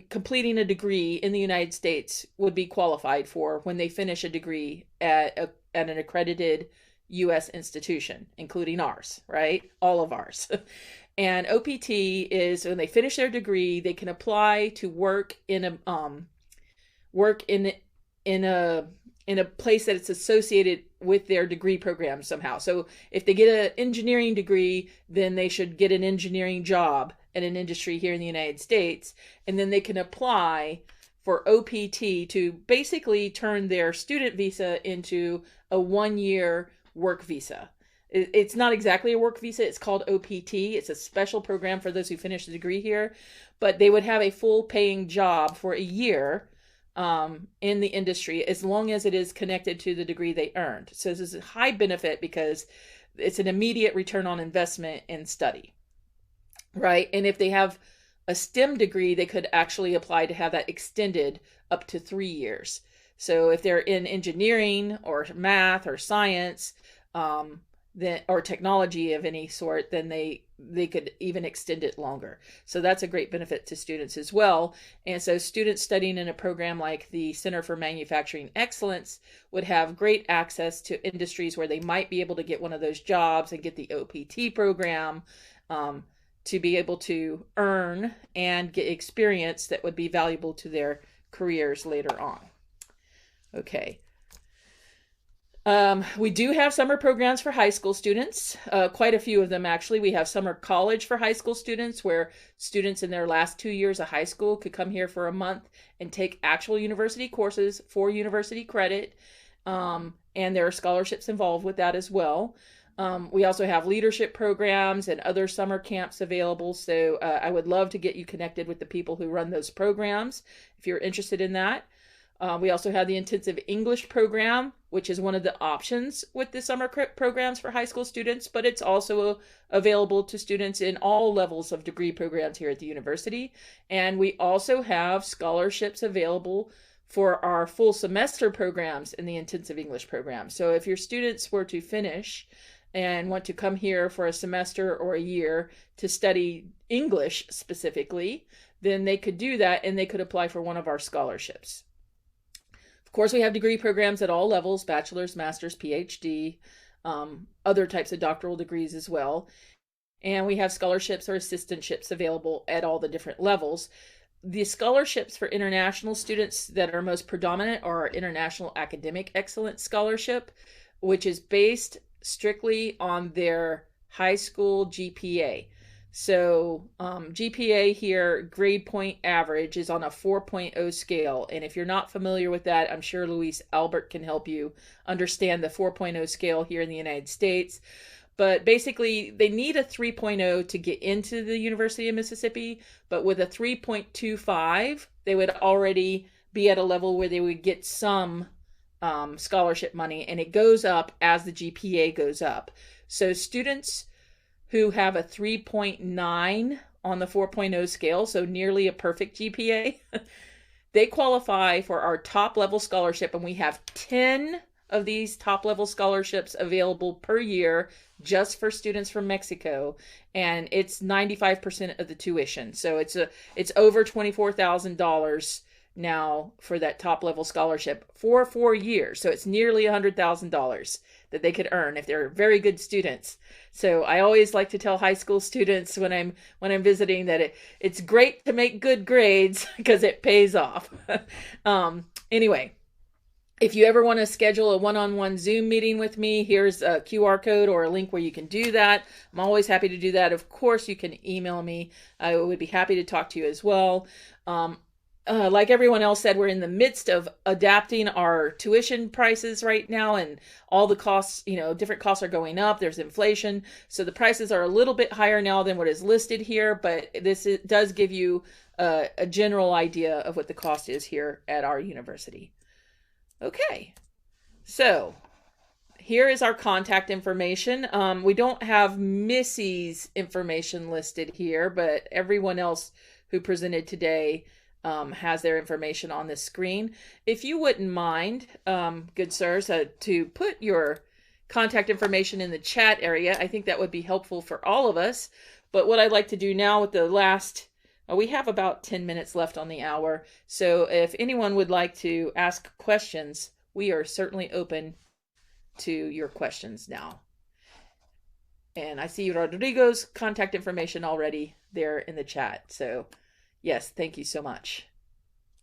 completing a degree in the United States would be qualified for when they finish a degree at an accredited U.S. institution, including ours, right? All of ours. And OPT is when they finish their degree, they can apply to work in a place that it's associated with their degree program somehow. So if they get an engineering degree, then they should get an engineering job in an industry here in the United States, and then they can apply for OPT to basically turn their student visa into a 1-year work visa. It's not exactly a work visa. It's called OPT. It's a special program for those who finish the degree here, but they would have a full paying job for a year in the industry as long as it is connected to the degree they earned. So this is a high benefit because it's an immediate return on investment in study, right? And if they have a STEM degree, they could actually apply to have that extended up to 3 years. So if they're in engineering or math or science, or technology of any sort, then they could even extend it longer. So that's a great benefit to students as well. And so students studying in a program like the Center for Manufacturing Excellence would have great access to industries where they might be able to get one of those jobs and get the OPT program to be able to earn and get experience that would be valuable to their careers later on. Okay. We do have summer programs for high school students, quite a few of them actually. We have summer college for high school students where students in their last 2 years of high school could come here for a month and take actual university courses for university credit, and there are scholarships involved with that as well. We also have leadership programs and other summer camps available, so I would love to get you connected with the people who run those programs if you're interested in that. We also have the intensive English program, which is one of the options with the summer programs for high school students, but it's also available to students in all levels of degree programs here at the university. And we also have scholarships available for our full semester programs in the intensive English program. So if your students were to finish and want to come here for a semester or a year to study English specifically, then they could do that and they could apply for one of our scholarships. Of course, we have degree programs at all levels, bachelor's, master's, PhD, other types of doctoral degrees as well. And we have scholarships or assistantships available at all the different levels. The scholarships for international students that are most predominant are our International Academic Excellence Scholarship, which is based strictly on their high school GPA. So GPA here, grade point average, is on a 4.0 scale. And if you're not familiar with that, I'm sure Luis Albert can help you understand the 4.0 scale here in the United States. But basically, they need a 3.0 to get into the University of Mississippi. But with a 3.25, they would already be at a level where they would get some scholarship money. And it goes up as the GPA goes up. So students who have a 3.9 on the 4.0 scale, so nearly a perfect GPA, they qualify for our top level scholarship. And we have 10 of these top level scholarships available per year just for students from Mexico. And it's 95% of the tuition. So it's over $24,000 now for that top level scholarship for 4 years. So it's nearly $100,000 that they could earn if they're very good students. So I always like to tell high school students when I'm visiting that it's great to make good grades because it pays off. Anyway, if you ever want to schedule a one-on-one Zoom meeting with me, here's a QR code or a link where you can do that. I'm always happy to do that. Of course, you can email me. I would be happy to talk to you as well. Like everyone else said, we're in the midst of adapting our tuition prices right now, and all the costs, different costs are going up. There's inflation. So the prices are a little bit higher now than what is listed here, but does give you a general idea of what the cost is here at our university. Okay, so here is our contact information. We don't have Missy's information listed here, but everyone else who presented today has their information on the screen. If you wouldn't mind, good sirs, to put your contact information in the chat area, I think that would be helpful for all of us. But what I'd like to do now with the last, we have about 10 minutes left on the hour. So if anyone would like to ask questions, we are certainly open to your questions now. And I see Rodrigo's contact information already there in the chat. So yes, thank you so much.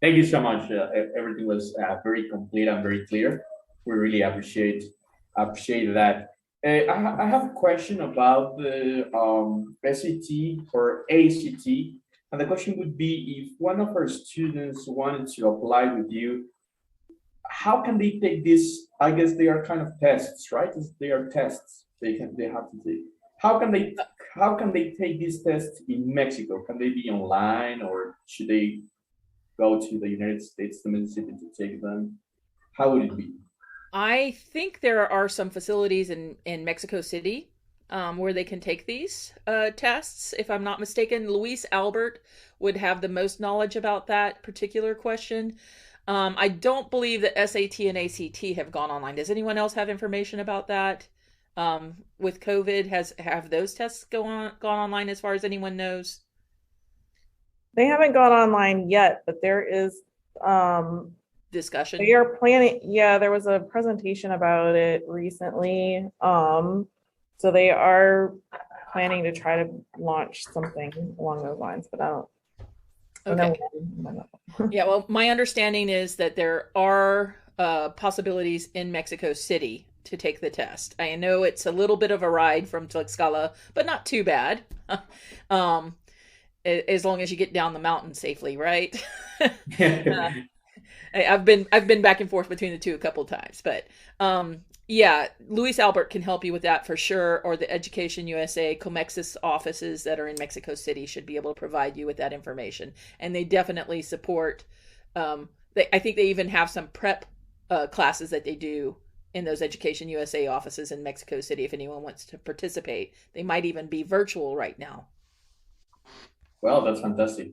Thank you so much. Everything was very complete and very clear. We really appreciate that. I have a question about the SAT or ACT, and the question would be, if one of our students wanted to apply with you, how can they take this? I guess they are kind of tests, right? They are tests they have to take. How can they take these tests in Mexico? Can they be online, or should they go to the United States to Mississippi to take them? How would it be? I think there are some facilities in Mexico City where they can take these tests, if I'm not mistaken. Luis Albert would have the most knowledge about that particular question. I don't believe that SAT and ACT have gone online. Does anyone else have information about that? With COVID, have those tests gone online as far as anyone knows? They haven't gone online yet, but there is discussion. They are planning. Yeah, there was a presentation about it recently. So they are planning to try to launch something along those lines, but I don't. Okay. Yeah, well, my understanding is that there are possibilities in Mexico City to take the test. I know it's a little bit of a ride from Tlaxcala, but not too bad. As long as you get down the mountain safely, right? I've been back and forth between the two a couple of times, but yeah, Luis Albert can help you with that for sure, or the Education USA Comexis offices that are in Mexico City should be able to provide you with that information. And they definitely support, I think they even have some prep classes that they do in those Education USA offices in Mexico City if anyone wants to participate. They might even be virtual right now. Well, that's fantastic.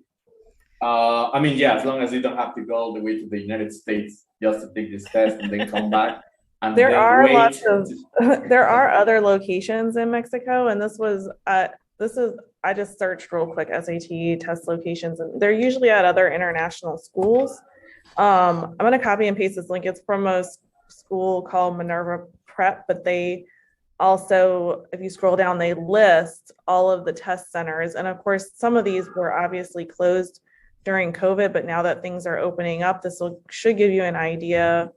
I mean, yeah, as long as you don't have to go all the way to the United States just to take this test and then come back. And there are lots of there are other locations in Mexico, and this is I just searched real quick SAT test locations, and they're usually at other international schools. I'm going to copy and paste this link. It's from a school called Minerva Prep, but they also, if you scroll down, they list all of the test centers, and of course some of these were obviously closed during COVID, but now that things are opening up, should give you an idea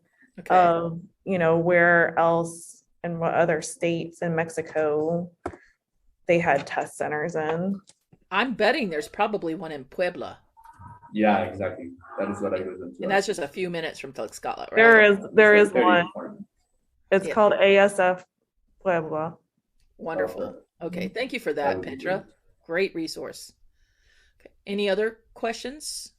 of where else and what other states in Mexico they had test centers in. I'm betting there's probably one in Puebla, Yeah, exactly. That is what I was and that's just a few minutes from Tlaxcala, right? There is one. It's Yeah. called ASF Puebla. Wonderful. Okay, thank you for That that, would be Petra. Great resource. Okay. Any other questions?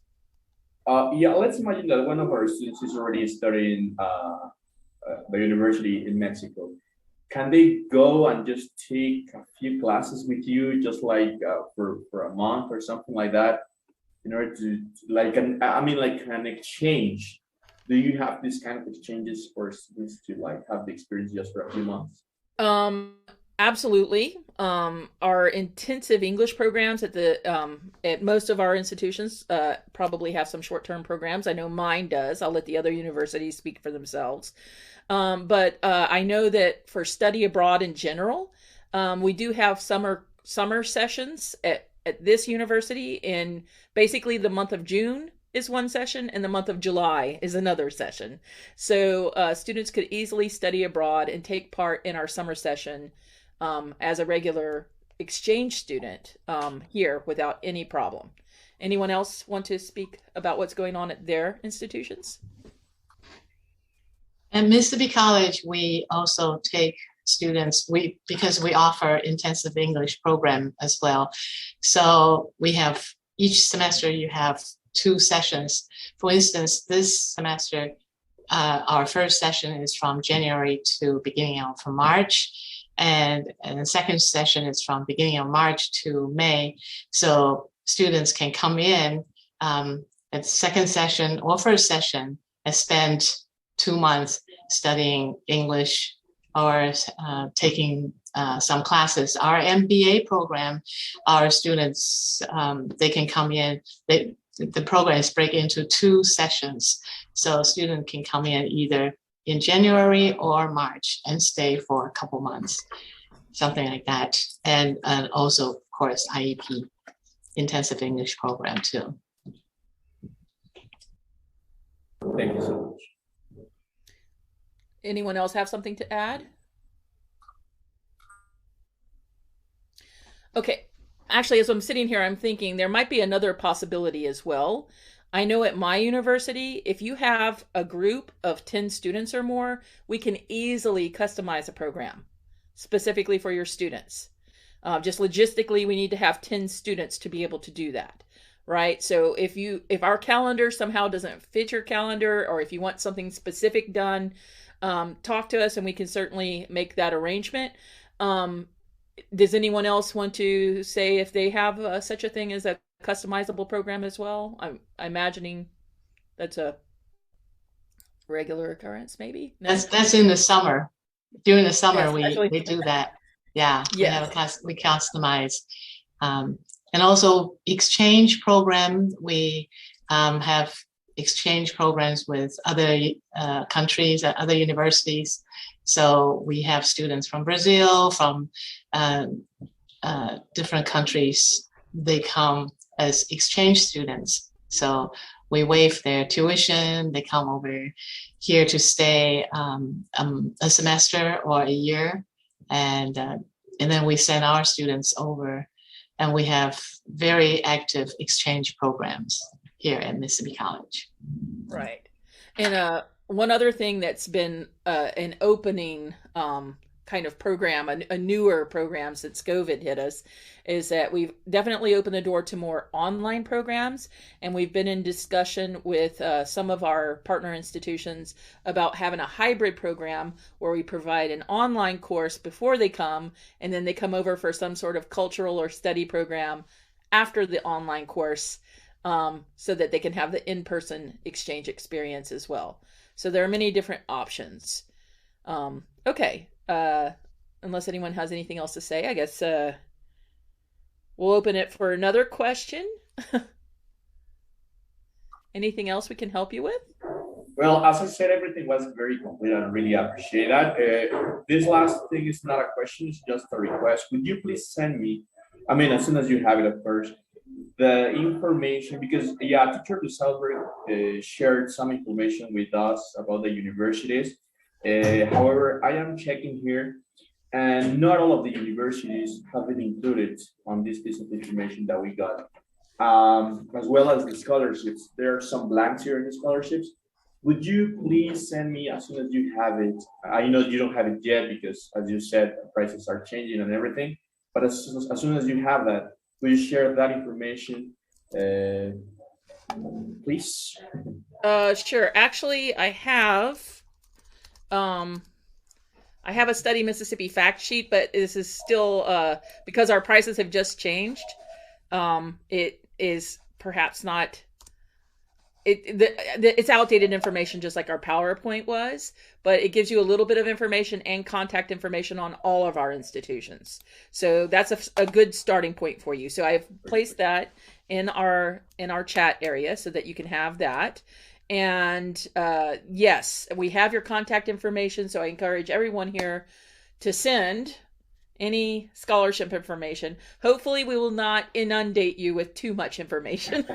Yeah, let's imagine that one of our students is already studying the university in Mexico. Can they go and just take a few classes with you, just like for a month or something like that, in order to like an exchange? Do you have this kind of exchanges for students to like have the experience just for a few months? Um, Absolutely. Our intensive English programs at most of our institutions probably have some short-term programs. I know mine does. I'll let the other universities speak for themselves. But I know that for study abroad in general, we do have summer sessions at this university in basically the month of June is one session and the month of July is another session. So students could easily study abroad and take part in our summer session as a regular exchange student here without any problem. Anyone else want to speak about what's going on at their institutions? At Mississippi College, we also take students, because we offer intensive English program as well. So we have each semester you have 2 sessions. For instance, this semester, our first session is from January to beginning of March. And the second session is from beginning of March to May. So students can come in at second session or first session and spend 2 months studying English or taking some classes. Our MBA program, our students, they can come in, the program is break into 2 sessions. So a student can come in either in January or March and stay for a couple months, something like that. And also, of course, IEP, intensive English program too. Thank you so much. Anyone else have something to add? Okay, actually, as I'm sitting here, I'm thinking there might be another possibility as well. I know at my university, if you have a group of 10 students or more, we can easily customize a program specifically for your students. Just logistically, we need to have 10 students to be able to do that, right? So if our calendar somehow doesn't fit your calendar, or if you want something specific done, talk to us and we can certainly make that arrangement. Does anyone else want to say if they have such a thing as a customizable program as well? I'm imagining that's a regular occurrence, maybe. No? That's in the summer. During the summer, Yes, we do that. Yeah, yes. we customize, and also exchange program. We have exchange programs with other countries and other universities. So we have students from Brazil, from different countries. They come as exchange students. So we waive their tuition. They come over here to stay a semester or a year, and then we send our students over, and we have very active exchange programs here at Mississippi College. Right. And one other thing that's been an opening kind of program, a newer program since COVID hit us, is that we've definitely opened the door to more online programs. And we've been in discussion with some of our partner institutions about having a hybrid program where we provide an online course before they come, and then they come over for some sort of cultural or study program after the online course, so that they can have the in-person exchange experience as well. So there are many different options. Okay. Unless anyone has anything else to say, I guess we'll open it for another question. Anything else we can help you with? Well, as I said, everything was very complete and really appreciate that. This last thing is not a question, it's just a request. Would you please send me, I mean, as soon as you have it at first, the information, because teacher Salzberg shared some information with us about the universities. However, I am checking here And not all of the universities have been included on this piece of information that we got. As well as the scholarships. There are some blanks here in the scholarships. Would you please send me as soon as you have it? I know you don't have it yet because, as you said, prices are changing and everything. But as soon as you have that, will you share that information, please? Sure. Actually, I have a Study Mississippi fact sheet, but this is still because our prices have just changed. It is perhaps not. It's outdated information, just like our PowerPoint was, but it gives you a little bit of information and contact information on all of our institutions. So that's a good starting point for you. So I've placed that in our chat area so that you can have that. And yes, we have your contact information. So I encourage everyone here to send any scholarship information. Hopefully we will not inundate you with too much information.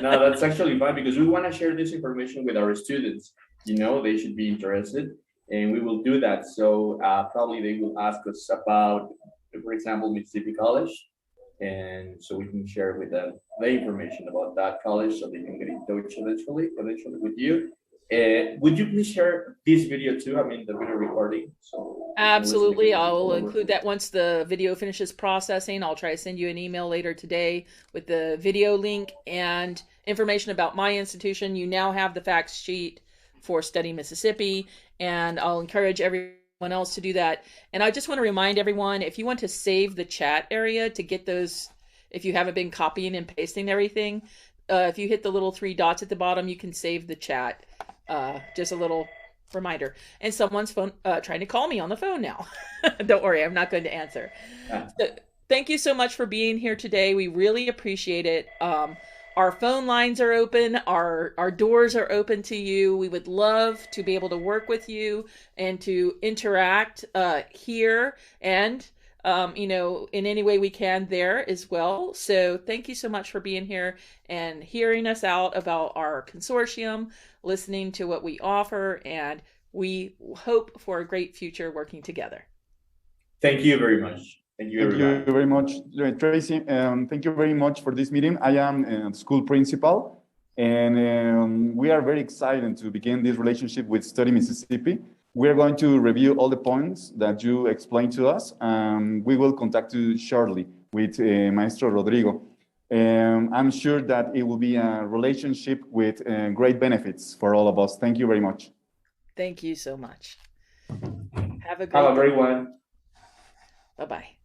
No, that's actually fine because we want to share this information with our students. You know, they should be interested and we will do that. So probably they will ask us about, for example, Mississippi College. And so we can share with them the information about that college so they can get in touch eventually with you. Would you please share this video too? I mean, the video recording. So absolutely, I'll include that once the video finishes processing. I'll try to send you an email later today with the video link and information about my institution. You now have the fact sheet for Study Mississippi, and I'll encourage everyone else to do that. And I just want to remind everyone, if you want to save the chat area to get those, if you haven't been copying and pasting everything, if you hit the little 3 dots at the bottom, you can save the chat. Just a little reminder. And someone's phone trying to call me on the phone now. Don't worry, I'm not going to answer. So, thank you so much for being here today. We really appreciate it. Our phone lines are open. Our doors are open to you. We would love to be able to work with you and to interact here and in any way we can there as well. So thank you so much for being here and hearing us out about our consortium, listening to what we offer, and we hope for a great future working together. Thank you very much. Thank you very much, Tracy. Thank you very much for this meeting. I am a school principal, and we are very excited to begin this relationship with Study Mississippi. We are going to review all the points that you explained to us. We will contact you shortly with Maestro Rodrigo. I'm sure that it will be a relationship with great benefits for all of us. Thank you very much. Thank you so much. Have a great Hello, everyone. Bye-bye.